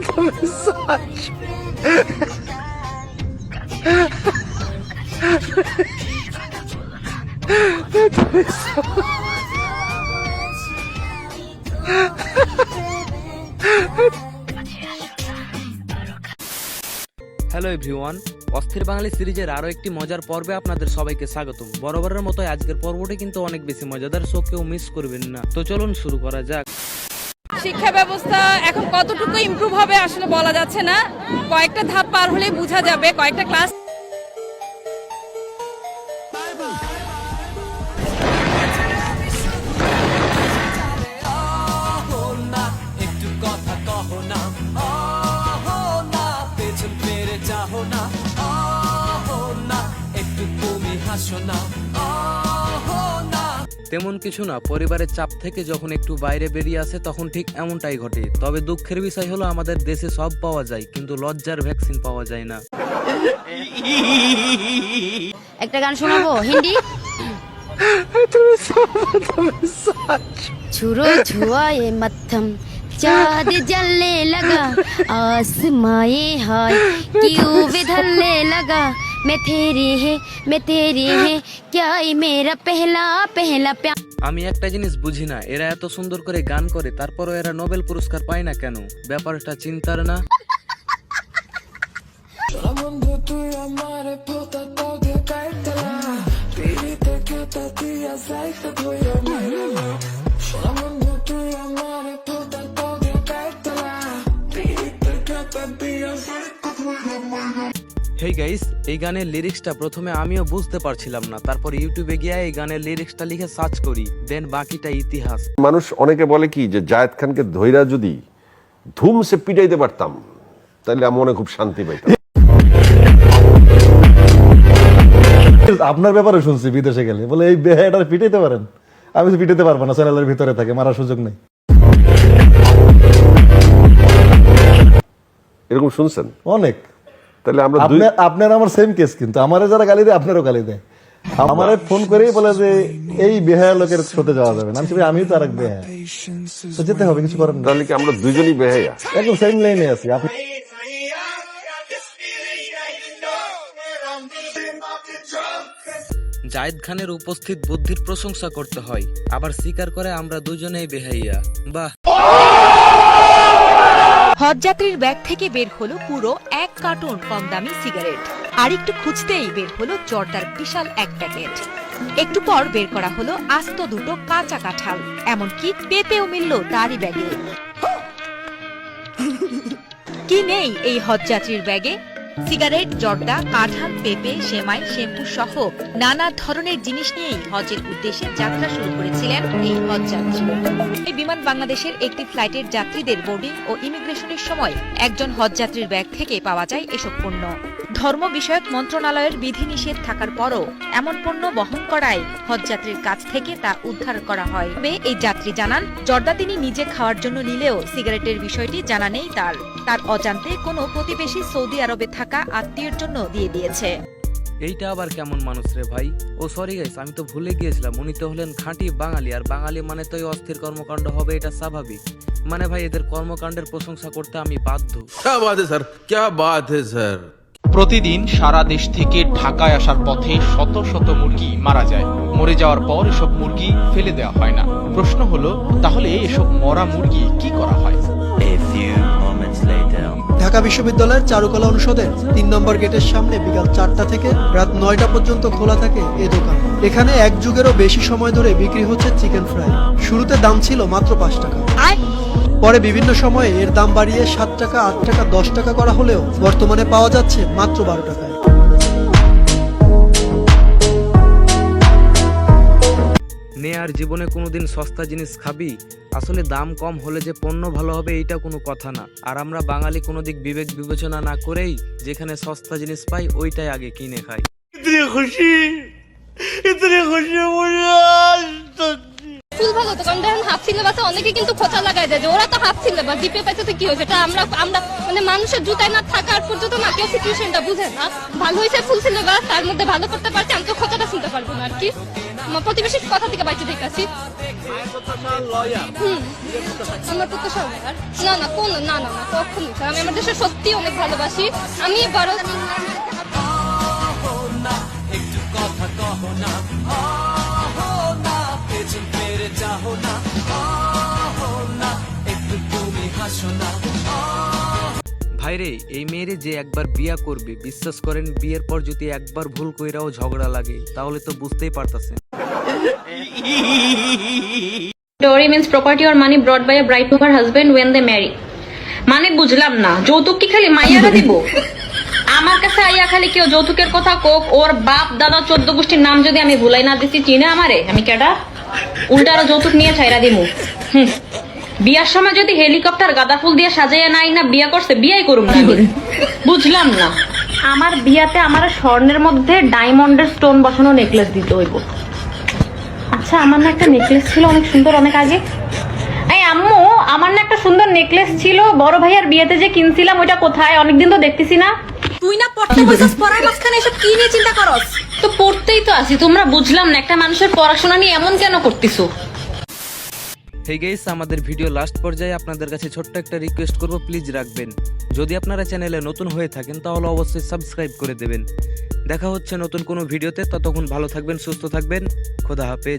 তুমি such hello everyone, অস্থির বাঙালি সিরিজের আরো একটি মজার পর্বে আপনাদের সবাইকে স্বাগতম। বরাবরের মতো আজকের পর্বটি কিন্তু অনেক বেশি মজাদার, সো কেউ মিস করবেন না। তো চলুন শুরু করা যাক। শিক্ষা ব্যবস্থা এখন কতটুকু ইমপ্রুভ হবে আসলে বলা যাচ্ছে না। কয়েকটা ধাপ পার হলেই বোঝা যাবে। কয়েকটা ক্লাস তেমন কিছু না, পরিবারের চাপ থেকে যখন একটু বাইরে বেরিয়ে আসে তখন ঠিক এমনটাই ঘটে। তবে দুঃখের বিষয় হলো আমাদের দেশে সব পাওয়া যায়, কিন্তু লজ্জার ভ্যাকসিন পাওয়া যায় না। একটা গান শোনাবো হিন্দি। छुरो छुआए मत्थम चाँद जलने लगा आसमाए हाय क्यों विधलने लगा मैं तेरी है क्या ये मेरा पहला पहला प्यार। আমি একটা জিনিস বুঝি না, এরা এত সুন্দর করে গান করে তারপরও এরা নোবেল পুরস্কার পায় না কেন? ব্যাপারটা চিন্তার না? হেই গাইস, এই গানের লিরিক্সটা প্রথমে আমিও বুঝতে পারছিলাম না, তারপর ইউটিউবে গিয়ে এই গানের লিরিক্সটা লিখে সার্চ করি, দেন বাকিটা ইতিহাস। মানুষ অনেকে বলে কি যে জায়েদ খানকে ধইরা যদি ধুমসে পিটাইতে পারতাম তাহলে আমি মনে খুব শান্তি পাইতাম। আপনার ব্যাপারে শুনছি বিদেশে গেলে বলে এই বেহায়াটা পিটাইতে পারেন। আমি তো পিটাইতে পারবো না, চ্যানেলের ভিতরে থাকে, মারার সুযোগ নেই। এরকম শুনছেন অনেক। তাহলে আমরা আপনার আমার সেম কেস, কিন্তু আমারে যারা গালি দেয় আপনারও গালি দেয়। আমারে ফোন করেই বলে যে এই বেহায়া লোকের শোতে যাওয়া যাবে না। আমিও তো আর এক বেহায়া, তো যেতে হবে, কিছু করেন না। তাহলে কি আমরা দুজনই বেহায়া? একদম সেম লাইনে আছি। আপনি জায়েদ খানের উপস্থিত বুদ্ধির প্রশংসা করতে হয়, আবার স্বীকার করে আমরা দুজনেই বেহাইয়া। বাহ। হজযাত্রীর ব্যাগ থেকে বের হলো পুরো 1 কার্টুন কম দামি সিগারেট। আর একটু খুঁজতেই বের হলো জর্দার বিশাল এক প্যাকেট। একটু পর বের করা হলো আস্ত 2টো কাঁচা কাঁঠাল, এমনকি পেঁপেও মিলল তারই ব্যাগে। কি নেই এই হজযাত্রীর ব্যাগে? সিগারেট, জর্দা, কাঁঠাল, পেঁপে, সেমাই, শ্যাম্পু সহ নানা ধরনের জিনিস নিয়েই হজের উদ্দেশ্যে যাত্রা শুরু করেছিলেন এই হজযাত্রী। এই বিমান বাংলাদেশের একটি ফ্লাইটের যাত্রীদের বোর্ডিং ও ইমিগ্রেশনের সময় একজন হজযাত্রীর ব্যাগ থেকে পাওয়া যায় এসব পণ্য। ধর্ম বিষয়ক মন্ত্রণালয়ের বিধিনিষেধ থাকার পরও এমন পণ্য বহন করায় হজযাত্রীর কাছ থেকে তা উদ্ধার করা হয়। এই যাত্রী জানান, জর্দা তিনি নিজে খাওয়ার জন্য নিলেও সিগারেটের বিষয়টি জানা নেই তার। তার অজান্তে কোনো প্রতিবেশী সৌদি আরবে থাকা আত্মীয়ের জন্য দিয়ে দিয়েছে। এইটা আবার কেমন মানুষ রে ভাই? ও সরি গাইস, আমি তো ভুলে গিয়েছিলাম, উনি তো হলেন খাঁটি বাঙালি, আর বাঙালি মানে তো অস্থির কর্মকাণ্ড হবে, এটা স্বাভাবিক। মানে ভাই, এদের কর্মকাণ্ডের প্রশংসা করতে আমি বাধ্য। क्या बात है सर, क्या बात है सर। প্রতিদিন সারা দেশ থেকে ঢাকায় আসার পথে শত শত মুরগি মারা যায়। মরে যাওয়ার পর এসব মুরগি ফেলে দেওয়া হয় না। প্রশ্ন হলো, তাহলে এসব মরা মুরগি কি করা হয়? ঢাকা বিশ্ববিদ্যালয়ের চারুকলা অনুষদের 3 নম্বর গেটের সামনে বিকাল 4টা থেকে রাত 9টা পর্যন্ত খোলা থাকে এই দোকান। এখানে 1 যুগেরও বেশি সময় ধরে বিক্রি হচ্ছে চিকেন ফ্রাই। শুরুতে দাম ছিল মাত্র 5 টাকা, পরে বিভিন্ন সময়ে এর দাম বাড়িয়ে 7 টাকা, 8 টাকা, 10 টাকা করা হলেও বর্তমানে পাওয়া যাচ্ছে মাত্র 12 টাকায়। নে আর জীবনে কোনোদিন সস্তা জিনিস খাবি? আসলে দাম কম হলে যে পণ্য ভালো হবে এইটা কোনো কথা না। আর আমরা বাঙালি কোনো দিক বিবেক বিবেচনা না করেই যেখানে সস্তা জিনিস পাই ওইটাই আগে কিনে খাই। ফুল ভালো তো, কারণ দেখেন হাফ সিলেবাসে অনেকে কিন্তু খোঁচা লাগাই দেয় যে ওরা তো হাফ সিলেবাস, জিপে পাইছে তো কি হয়েছে। এটা আমরা মানে মানুষের জুতায় না থাকার পর্যন্ত না কেউ সিচুয়েশনটা বুঝে না। ভালো হয়েছে ফুল সিলেবাস, তার মধ্যে ভালো করতে পারছে, আমি তো খোঁচাটা শুনতে পারবো না আর কি। প্রতিবেশীর কথা থেকে বাইচে দেখতেছি। আমার প্রত্যাশা না না কোন না না না কখনো আমি আমার দেশে সত্যি অনেক ভালোবাসি। আমি বড় ভাইরে, এই মেয়েরে যে একবার বিয়া করবে, বিশ্বাস করেন বিয়ের পর যদি একবার ভুল কইরাও ঝগড়া লাগে তাহলে তো বুঝতেই পারতাছেন। Dowry means property or money brought by a bride to her husband when they marry. মানে বুঝলাম না, যৌতুক কি খালি মাইয়ারা দিব? আমার কাছে আইয়া খালি কেউ যৌতুকের কথা কোক, ওর বাপ দাদা 14 গোষ্ঠীর নাম যদি আমি ভুলাই না দিছি, চিনে আমারে আমি কেডা? উল্টা আরো যৌতুক নিয়ে ছাইরা দিমু। বিয়ার সময় যদি হেলিকপ্টার গাঁদা ফুল দিয়ে সাজাইয়া নাই না বিয়া করছে, বিয়াই করুম না আমি। বুঝলাম না, আমার বিয়াতে আমার স্বর্ণের মধ্যে ডায়মন্ডের স্টোন বসানো নেকলেস দিতে হইব। আচ্ছা, আমার না একটা নেকলেস ছিল অনেক সুন্দর অনেক আগে। এই আম্মু, আমার না একটা সুন্দর নেকলেস ছিল বড় ভাইয়ার বিয়েতে যে কিনছিলাম, ওইটা কোথায়? অনেকদিন তো দেখতেছি না। তুই না পড়তে বসেছিস, পড়ার মাঝখানে এসব কি নিয়ে চিন্তা করস? তো পড়তেই তো আছি, তোমরা বুঝলাম না একটা মানুষের পড়াশোনা নিয়ে এমন কেন করতেছো? হেই গাইস, আমাদের ভিডিও লাস্ট পর্যায়ে আপনাদের কাছে ছোট্ট একটা রিকোয়েস্ট করব, প্লিজ রাখবেন। যদি আপনারা চ্যানেলে নতুন হয়ে থাকেন তাহলে অবশ্যই সাবস্ক্রাইব করে দেবেন। দেখা হচ্ছে নতুন কোনো ভিডিওতে, ততক্ষণ ভালো থাকবেন, সুস্থ থাকবেন, খোদা হাফেজ।